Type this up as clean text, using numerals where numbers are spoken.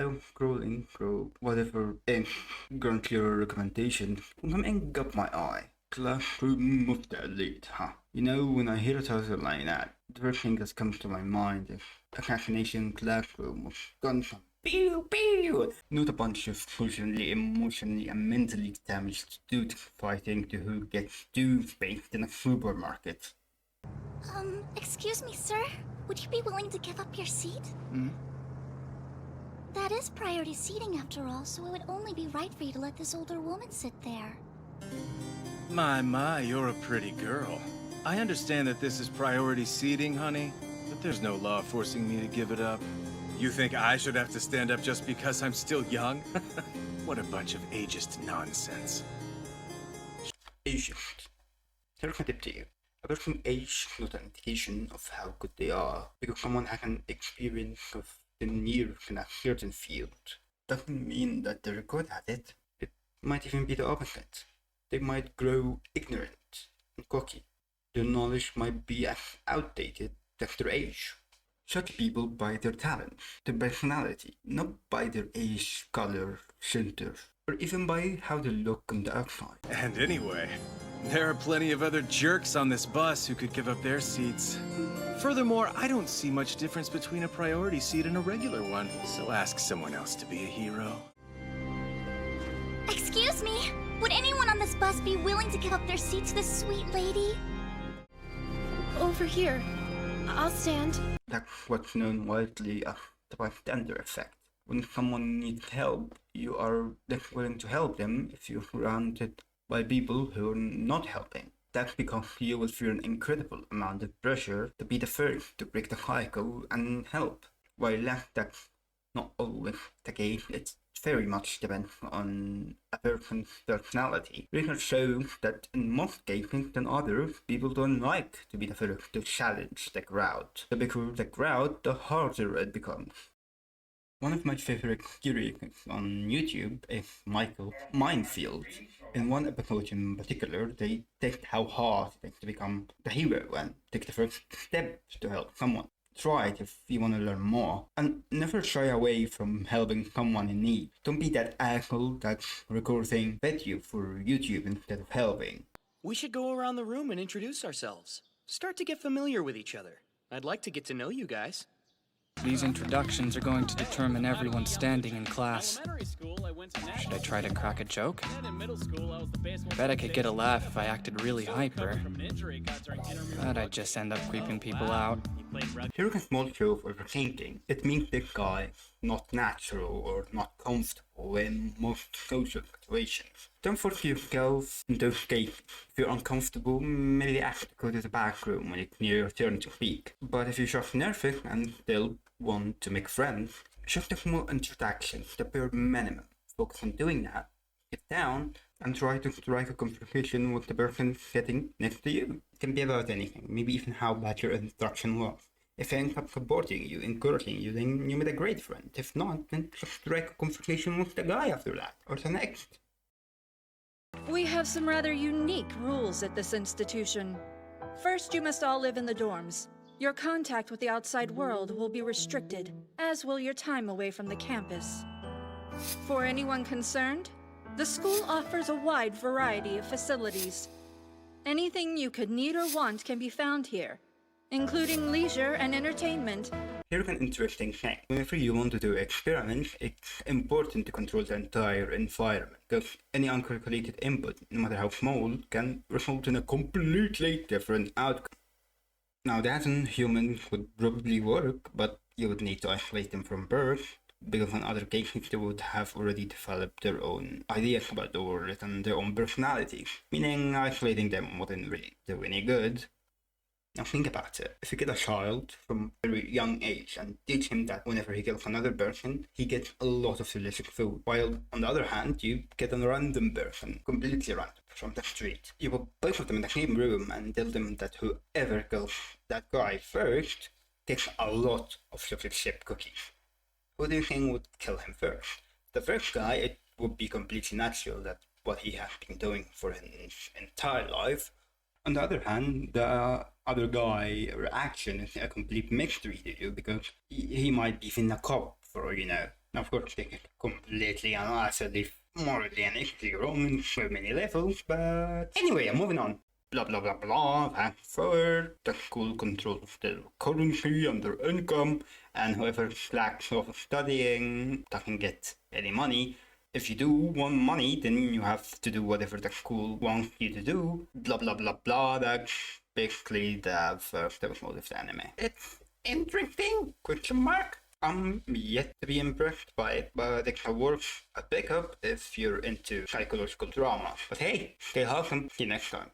Oh, whatever, grant your recommendation. Something got my eye. Classroom of the elite, huh? You know, when I hear a title like that, the first thing that comes to my mind is assassination classroom of guns and pew pew! Not a bunch of socially, emotionally, and mentally damaged dudes fighting to who gets toothpaste in a supermarket. Excuse me, sir? Would you be willing to give up your seat? Hmm? That is priority seating after all, so it would only be right for you to let this older woman sit there. My, you're a pretty girl. I understand that this is priority seating, honey, but there's no law forcing me to give it up. You think I should have to stand up just because I'm still young? What a bunch of ageist nonsense. Ageist. Here's my tip to you. A person's age is not an indication of how good they are, because someone has an experience of 10 years in a certain field. Doesn't mean that they're good at it. It might even be the opposite. They might grow ignorant and cocky. Their knowledge might be as outdated as their age. Judge people by their talent, their personality, not by their age, color, gender, or even by how they look on the outside. And anyway, there are plenty of other jerks on this bus who could give up their seats. Furthermore, I don't see much difference between a priority seat and a regular one, so ask someone else to be a hero. Excuse me? Would anyone on this bus be willing to give up their seat to this sweet lady? Over here. I'll stand. That's what's known widely as the bystander effect. When someone needs help, you are less willing to help them if you're surrounded by people who are not helping. That's because you will feel an incredible amount of pressure to be the first to break the cycle and help. While that's not always the case, it very much depends on a person's personality. Research shows that in most cases than others, people don't like to be the first to challenge the crowd. The bigger the crowd, the harder it becomes. One of my favorite series on YouTube is Michael's Minefield. In one episode in particular, they test how hard it is to become the hero and take the first step to help someone. Try it if you want to learn more, and never shy away from helping someone in need. Don't be that asshole that's recording video for YouTube instead of helping. We should go around the room and introduce ourselves. Start to get familiar with each other. I'd like to get to know you guys. These introductions are going to determine everyone's standing in class. Should I try to crack a joke? Bet I could get a laugh if I acted really hyper. But I'd just end up creeping people out. Here's a small show for overthinking. It means this guy is not natural or not comfortable in most social situations. Don't force yourself in those cases. If you're uncomfortable, maybe ask to go to the back room when it's near your turn to speak. But if you're just nervous and still want to make friends, just a small introduction, the bare minimum. Focus on doing that. Get down and try to strike a conversation with the person sitting next to you. It can be about anything, maybe even how bad your introduction was. If they end up supporting you, encouraging you, then you made a great friend. If not, then just strike a conversation with the guy after that, or the next. We have some rather unique rules at this institution. First, you must all live in the dorms. Your contact with the outside world will be restricted, as will your time away from the campus. For anyone concerned, the school offers a wide variety of facilities. Anything you could need or want can be found here, including leisure and entertainment. Here's an interesting thing. Whenever you want to do experiments, it's important to control the entire environment, because any uncalculated input, no matter how small, can result in a completely different outcome. Now that in humans would probably work, but you would need to isolate them from birth, because in other cases they would have already developed their own ideas about the world and their own personalities, meaning isolating them wouldn't really do any good. Now think about it. If you get a child from a very young age and teach him that whenever he kills another person, he gets a lot of delicious food, while on the other hand, you get a random person, completely random, from the street. You put both of them in the same room and tell them that whoever kills that guy first gets a lot of chocolate chip cookies. Who do you think would kill him first? The first guy, it would be completely natural that what he has been doing for his entire life. On the other hand, the other guy reaction is a complete mystery to you, because he might be in a cop for all you know. Of course, they get completely and utterly morally and ethically wrong in so many levels, but anyway, I'm moving on. Blah blah blah blah, fast forward, the school controls their currency and their income, and whoever slacks off studying doesn't get any money. If you do want money, then you have to do whatever the school wants you to do. Blah blah blah blah, that's basically the first episode of the anime. It's interesting, question mark. I'm yet to be impressed by it, but it's worth a pickup if you're into psychological drama. But hey, stay wholesome. See you next time.